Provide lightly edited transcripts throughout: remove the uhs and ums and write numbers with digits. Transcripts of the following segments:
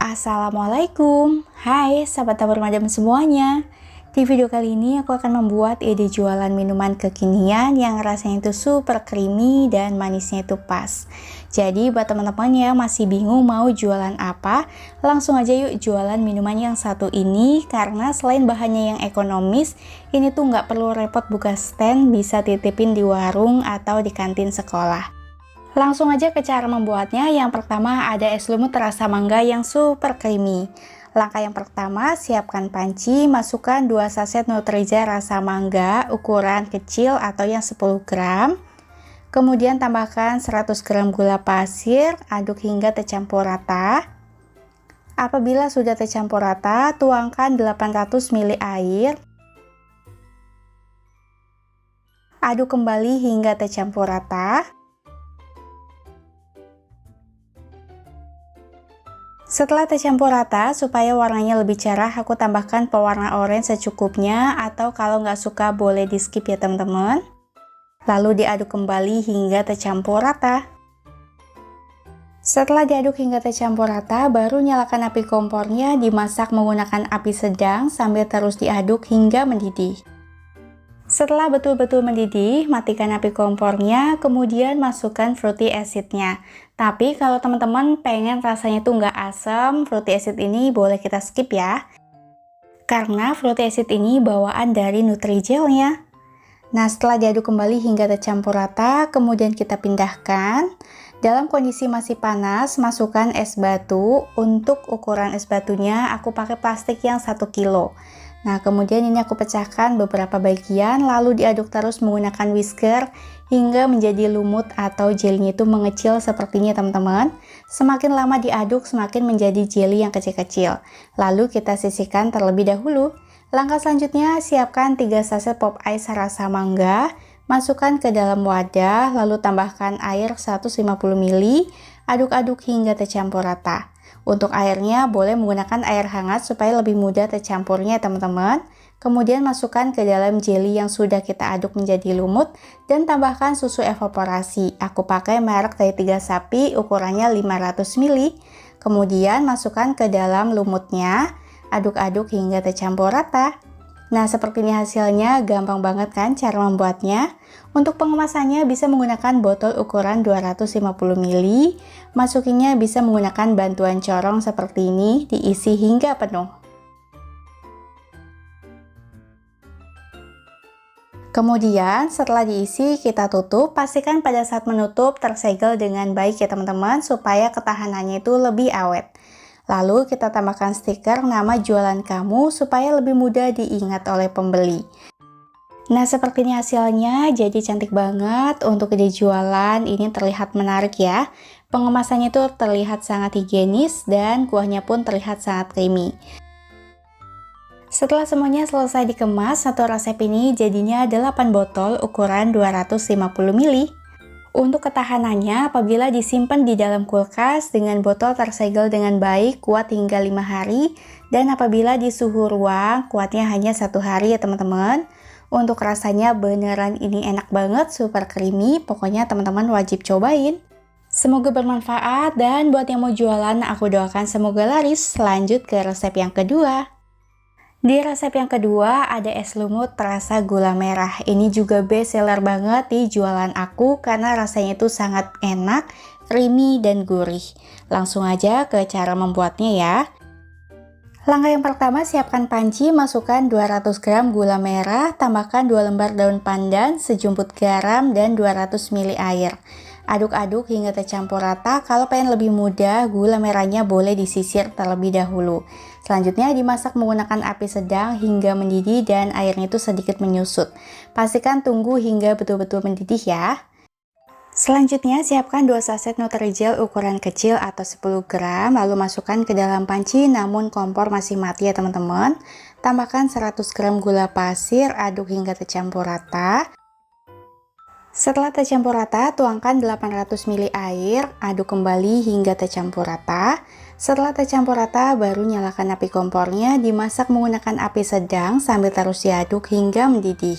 Assalamualaikum, hai sahabat tabur madam semuanya. Di video kali ini aku akan membuat ide jualan minuman kekinian yang rasanya itu super creamy dan manisnya itu pas. Jadi buat teman-teman yang masih bingung mau jualan apa, langsung aja yuk jualan minuman yang satu ini, karena selain bahannya yang ekonomis, ini tuh nggak perlu repot buka stand, bisa titipin di warung atau di kantin sekolah. Langsung aja ke cara membuatnya. Yang pertama ada es lumut rasa mangga yang super creamy. Langkah yang pertama, siapkan panci, masukkan 2 saset Nutrija rasa mangga ukuran kecil atau yang 10 gram. Kemudian tambahkan 100 gram gula pasir, aduk hingga tercampur rata. Apabila sudah tercampur rata, tuangkan 800 ml air. Aduk kembali hingga tercampur rata. Setelah tercampur rata, supaya warnanya lebih cerah, aku tambahkan pewarna oranye secukupnya, atau kalau nggak suka boleh di skip ya teman-teman. Lalu diaduk kembali hingga tercampur rata. Setelah diaduk hingga tercampur rata, baru nyalakan api kompornya, dimasak menggunakan api sedang sambil terus diaduk hingga mendidih. Setelah betul-betul mendidih, matikan api kompornya, kemudian masukkan fruity acidnya. Tapi kalau teman-teman pengen rasanya tuh nggak asam, fruity acid ini boleh kita skip ya. Karena fruity acid ini bawaan dari Nutrigelnya. Nah, setelah diaduk kembali hingga tercampur rata, kemudian kita pindahkan. Dalam kondisi masih panas, masukkan es batu. Untuk ukuran es batunya, aku pakai plastik yang 1 kilo. Nah, kemudian ini aku pecahkan beberapa bagian, lalu diaduk terus menggunakan whisker hingga menjadi lumut atau jelinya itu mengecil sepertinya teman-teman. Semakin lama diaduk, semakin menjadi jelly yang kecil-kecil. Lalu kita sisihkan terlebih dahulu. Langkah selanjutnya, siapkan 3 saset pop ice rasa mangga. Masukkan ke dalam wadah, lalu tambahkan air 150 ml, aduk-aduk hingga tercampur rata. Untuk airnya boleh menggunakan air hangat supaya lebih mudah tercampurnya teman-teman. Kemudian masukkan ke dalam jelly yang sudah kita aduk menjadi lumut dan tambahkan susu evaporasi. Aku pakai merek dari 3 sapi, ukurannya 500 ml. Kemudian masukkan ke dalam lumutnya, aduk-aduk hingga tercampur rata. Nah, seperti ini hasilnya, gampang banget kan cara membuatnya. Untuk pengemasannya bisa menggunakan botol ukuran 250 ml. Masukinnya bisa menggunakan bantuan corong seperti ini, diisi hingga penuh. Kemudian setelah diisi, kita tutup. Pastikan pada saat menutup tersegel dengan baik ya teman-teman, supaya ketahanannya itu lebih awet. Lalu kita tambahkan stiker nama jualan kamu supaya lebih mudah diingat oleh pembeli. Nah, seperti ini hasilnya, jadi cantik banget. Untuk ide jualan ini terlihat menarik ya. Pengemasannya itu terlihat sangat higienis dan kuahnya pun terlihat sangat creamy. Setelah semuanya selesai dikemas, satu resep ini jadinya 8 botol ukuran 250 ml. Untuk ketahanannya, apabila disimpan di dalam kulkas dengan botol tersegel dengan baik, kuat hingga 5 hari. Dan apabila di suhu ruang, kuatnya hanya 1 hari ya teman-teman. Untuk rasanya beneran ini enak banget, super creamy. Pokoknya teman-teman wajib cobain. Semoga bermanfaat, dan buat yang mau jualan, aku doakan semoga laris. Lanjut ke resep yang kedua. Di resep yang kedua ada es lumut rasa gula merah. Ini juga best seller banget di jualan aku karena rasanya itu sangat enak, creamy dan gurih. Langsung aja ke cara membuatnya ya. Langkah yang pertama, siapkan panci, masukkan 200 gram gula merah, tambahkan 2 lembar daun pandan, sejumput garam dan 200 ml air. Aduk-aduk hingga tercampur rata. Kalau pengen lebih mudah, gula merahnya boleh disisir terlebih dahulu. Selanjutnya dimasak menggunakan api sedang hingga mendidih dan airnya itu sedikit menyusut. Pastikan tunggu hingga betul-betul mendidih ya. Selanjutnya siapkan 2 saset Nutrijel ukuran kecil atau 10 gram, lalu masukkan ke dalam panci namun kompor masih mati ya teman-teman. Tambahkan 100 gram gula pasir, aduk hingga tercampur rata. Setelah tercampur rata, tuangkan 800 ml air, aduk kembali hingga tercampur rata. Setelah tercampur rata, baru nyalakan api kompornya, dimasak menggunakan api sedang sambil terus diaduk hingga mendidih.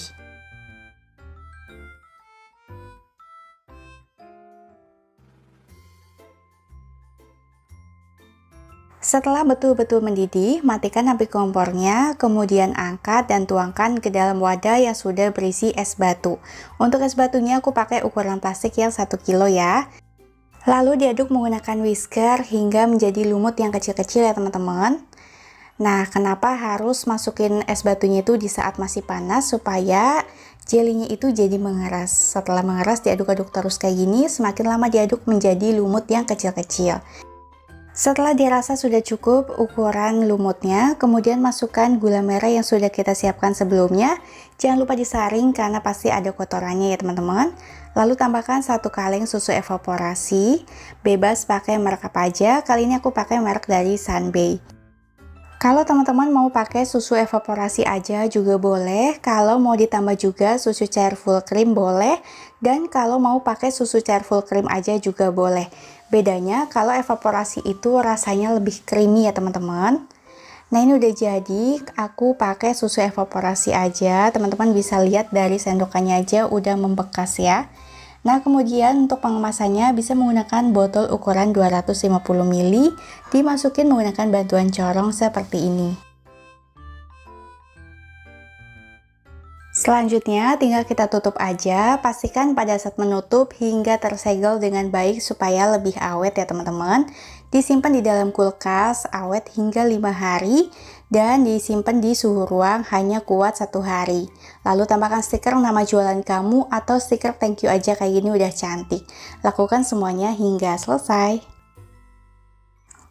Setelah betul-betul mendidih, matikan api kompornya, kemudian angkat dan tuangkan ke dalam wadah yang sudah berisi es batu. Untuk es batunya aku pakai ukuran plastik yang 1 kilo ya. Lalu diaduk menggunakan whisker hingga menjadi lumut yang kecil-kecil ya teman-teman. Nah, kenapa harus masukin es batunya itu di saat masih panas? Supaya jelinya itu jadi mengeras. Setelah mengeras diaduk-aduk terus kayak gini, semakin lama diaduk menjadi lumut yang kecil-kecil. Setelah dirasa sudah cukup ukuran lumutnya, kemudian masukkan gula merah yang sudah kita siapkan sebelumnya. Jangan lupa disaring karena pasti ada kotorannya ya teman-teman. Lalu tambahkan 1 kaleng susu evaporasi, bebas pakai merek apa aja, kali ini aku pakai merek dari Sunbay. Kalau teman-teman mau pakai susu evaporasi aja juga boleh, kalau mau ditambah juga susu cair full cream boleh, dan kalau mau pakai susu cair full cream aja juga boleh. Bedanya kalau evaporasi itu rasanya lebih creamy ya teman-teman. Nah ini udah jadi, aku pakai susu evaporasi aja, teman-teman bisa lihat dari sendokannya aja udah membekas ya. Nah kemudian untuk pengemasannya bisa menggunakan botol ukuran 250 ml, dimasukin menggunakan bantuan corong seperti ini. Selanjutnya tinggal kita tutup aja, pastikan pada saat menutup hingga tersegel dengan baik supaya lebih awet ya teman-teman. Disimpan di dalam kulkas awet hingga 5 hari dan disimpan di suhu ruang hanya kuat 1 hari. Lalu tambahkan stiker nama jualan kamu atau stiker thank you aja kayak gini udah cantik. Lakukan semuanya hingga selesai.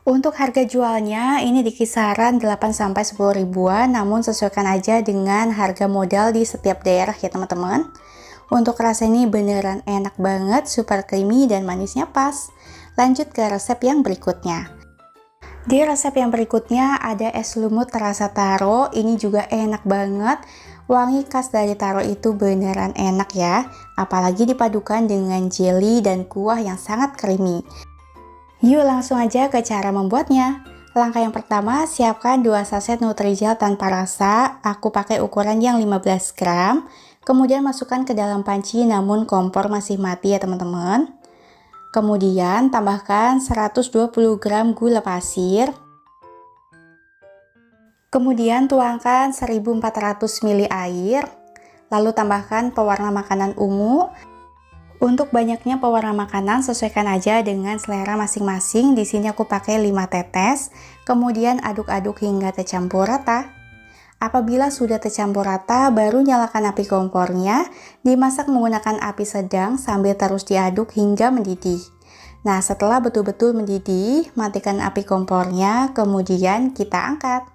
Untuk harga jualnya ini di kisaran 8-10 ribuan, namun sesuaikan aja dengan harga modal di setiap daerah ya teman-teman. Untuk rasa ini beneran enak banget, super creamy dan manisnya pas. Lanjut ke resep yang berikutnya. Di resep yang berikutnya ada es lumut rasa taro, ini juga enak banget. Wangi khas dari taro itu beneran enak ya, apalagi dipadukan dengan jelly dan kuah yang sangat creamy. Yuk langsung aja ke cara membuatnya. Langkah yang pertama, siapkan 2 saset Nutrijel tanpa rasa. Aku pakai ukuran yang 15 gram. Kemudian masukkan ke dalam panci namun kompor masih mati ya teman-teman. Kemudian tambahkan 120 gram gula pasir. Kemudian tuangkan 1400 ml air. Lalu tambahkan pewarna makanan ungu. Untuk banyaknya pewarna makanan sesuaikan aja dengan selera masing-masing. Di sini aku pakai 5 tetes. Kemudian aduk-aduk hingga tercampur rata. Apabila sudah tercampur rata, baru nyalakan api kompornya. Dimasak menggunakan api sedang sambil terus diaduk hingga mendidih. Nah, setelah betul-betul mendidih, matikan api kompornya, kemudian kita angkat.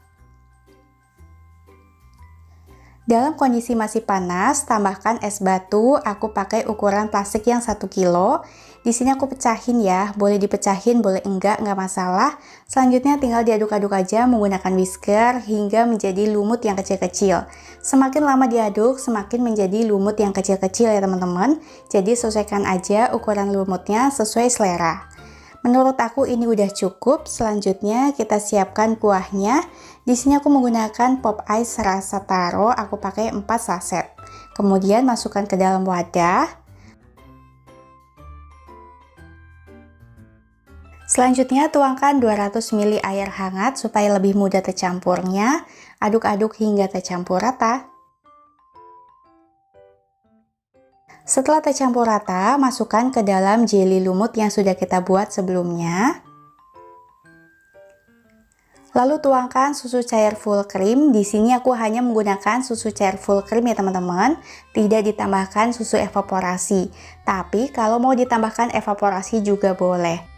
Dalam kondisi masih panas, tambahkan es batu. Aku pakai ukuran plastik yang 1 kilo. Di sini aku pecahin ya, boleh dipecahin, boleh enggak masalah. Selanjutnya tinggal diaduk-aduk aja menggunakan whisker hingga menjadi lumut yang kecil-kecil. Semakin lama diaduk, semakin menjadi lumut yang kecil-kecil ya teman-teman. Jadi sesuaikan aja ukuran lumutnya sesuai selera. Menurut aku ini udah cukup. Selanjutnya kita siapkan kuahnya. Di sini aku menggunakan pop ice rasa taro, aku pakai 4 saset. Kemudian masukkan ke dalam wadah. Selanjutnya tuangkan 200 ml air hangat supaya lebih mudah tercampurnya. Aduk-aduk hingga tercampur rata. Setelah tercampur rata, masukkan ke dalam jelly lumut yang sudah kita buat sebelumnya. Lalu tuangkan susu cair full cream. Di sini aku hanya menggunakan susu cair full cream ya teman-teman, tidak ditambahkan susu evaporasi. Tapi kalau mau ditambahkan evaporasi juga boleh.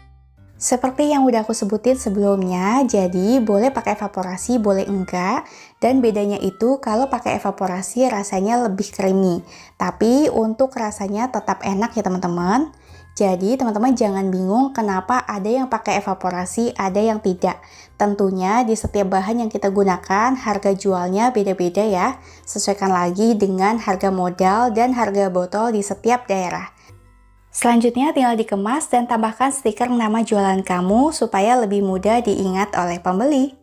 Seperti yang udah aku sebutin sebelumnya, jadi boleh pakai evaporasi, boleh enggak. Dan bedanya itu kalau pakai evaporasi rasanya lebih creamy. Tapi untuk rasanya tetap enak ya teman-teman. Jadi teman-teman jangan bingung kenapa ada yang pakai evaporasi, ada yang tidak. Tentunya di setiap bahan yang kita gunakan harga jualnya beda-beda ya. Sesuaikan lagi dengan harga modal dan harga botol di setiap daerah. Selanjutnya tinggal dikemas dan tambahkan stiker nama jualan kamu supaya lebih mudah diingat oleh pembeli.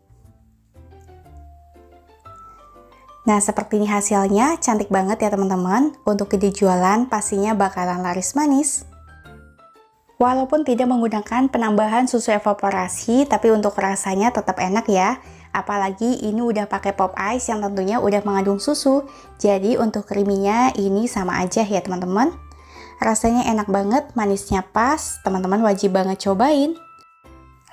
Nah seperti ini hasilnya, cantik banget ya teman-teman. Untuk ide jualan pastinya bakalan laris manis. Walaupun tidak menggunakan penambahan susu evaporasi, tapi untuk rasanya tetap enak ya. Apalagi ini udah pakai pop ice yang tentunya udah mengandung susu. Jadi untuk creamy-nya ini sama aja ya teman-teman. Rasanya enak banget, manisnya pas, teman-teman wajib banget cobain.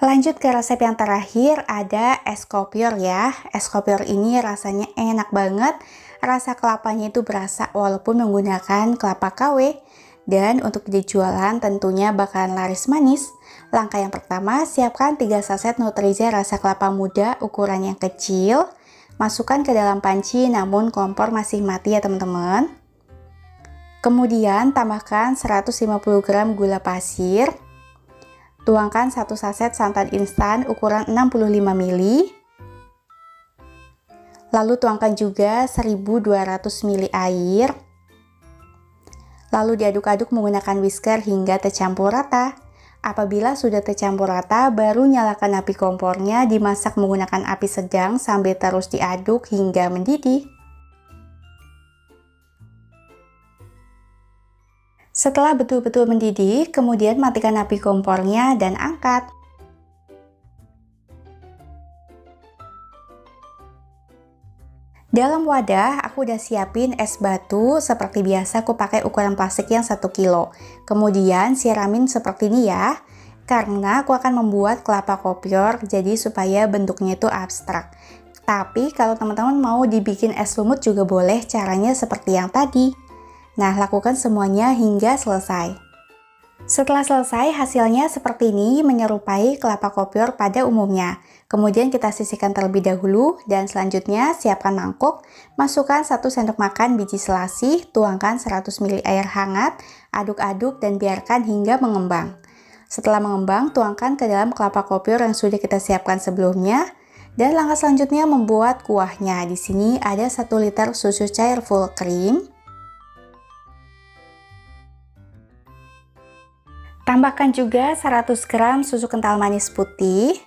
Lanjut ke resep yang terakhir, ada es kopior ya. Es kopior ini rasanya enak banget. Rasa kelapanya itu berasa walaupun menggunakan kelapa KW. Dan untuk dijualan tentunya bakalan laris manis. Langkah yang pertama, siapkan 3 saset Nutriza rasa kelapa muda ukuran yang kecil. Masukkan ke dalam panci namun kompor masih mati ya teman-teman. Kemudian tambahkan 150 gram gula pasir. Tuangkan 1 saset santan instan ukuran 65 ml. Lalu tuangkan juga 1200 ml air. Lalu diaduk-aduk menggunakan whisker hingga tercampur rata. Apabila sudah tercampur rata, baru nyalakan api kompornya, dimasak menggunakan api sedang sambil terus diaduk hingga mendidih. Setelah betul-betul mendidih, kemudian matikan api kompornya dan angkat. Dalam wadah, aku udah siapin es batu, seperti biasa aku pakai ukuran plastik yang 1 kilo. Kemudian siramin seperti ini ya, karena aku akan membuat kelapa kopior, jadi supaya bentuknya itu abstrak. Tapi kalau teman-teman mau dibikin es lumut juga boleh, caranya seperti yang tadi. Nah, lakukan semuanya hingga selesai. Setelah selesai, hasilnya seperti ini, menyerupai kelapa kopior pada umumnya. Kemudian kita sisihkan terlebih dahulu, dan selanjutnya siapkan mangkuk, masukkan 1 sendok makan biji selasih, tuangkan 100 ml air hangat, aduk-aduk dan biarkan hingga mengembang. Setelah mengembang, tuangkan ke dalam kelapa kopior yang sudah kita siapkan sebelumnya, dan langkah selanjutnya membuat kuahnya. Di sini ada 1 liter susu cair full cream. Tambahkan juga 100 gram susu kental manis putih.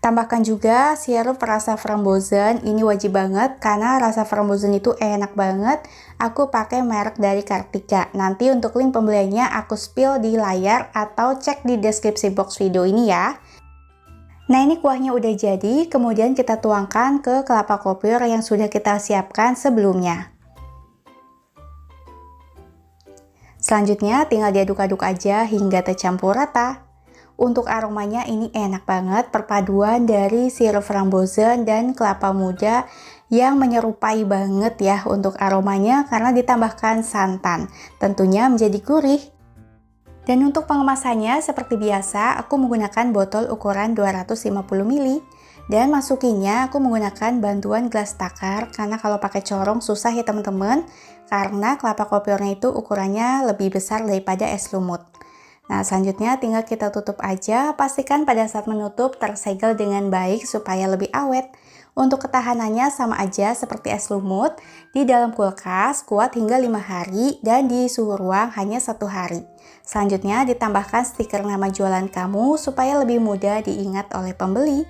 Tambahkan juga sirup rasa frambozen, ini wajib banget karena rasa frambozen itu enak banget. Aku pakai merek dari Kartika. Nanti untuk link pembeliannya aku spill di layar atau cek di deskripsi box video ini ya. Nah, ini kuahnya udah jadi, kemudian kita tuangkan ke kelapa kopior yang sudah kita siapkan sebelumnya. Selanjutnya tinggal diaduk-aduk aja hingga tercampur rata. Untuk aromanya ini enak banget, perpaduan dari sirup frambozen dan kelapa muda yang menyerupai banget ya untuk aromanya karena ditambahkan santan. Tentunya menjadi gurih. Dan untuk pengemasannya seperti biasa aku menggunakan botol ukuran 250 ml. Dan masukinya aku menggunakan bantuan gelas takar karena kalau pakai corong susah ya teman-teman, karena kelapa kopiornya itu ukurannya lebih besar daripada es lumut. Nah, selanjutnya tinggal kita tutup aja, pastikan pada saat menutup tersegel dengan baik supaya lebih awet. Untuk ketahanannya sama aja seperti es lumut, di dalam kulkas kuat hingga 5 hari dan di suhu ruang hanya 1 hari. Selanjutnya ditambahkan stiker nama jualan kamu supaya lebih mudah diingat oleh pembeli.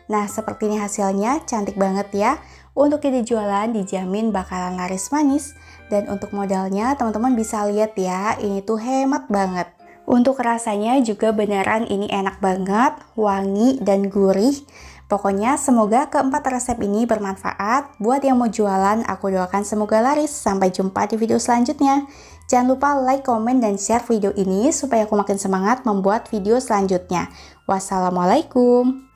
Nah, seperti ini hasilnya, cantik banget ya. Untuk ide jualan dijamin bakalan laris manis. Dan untuk modalnya teman-teman bisa lihat ya, ini tuh hemat banget. Untuk rasanya juga beneran ini enak banget, wangi dan gurih. Pokoknya semoga keempat resep ini bermanfaat. Buat yang mau jualan, aku doakan semoga laris. Sampai jumpa di video selanjutnya. Jangan lupa like, komen, dan share video ini supaya aku makin semangat membuat video selanjutnya. Wassalamualaikum.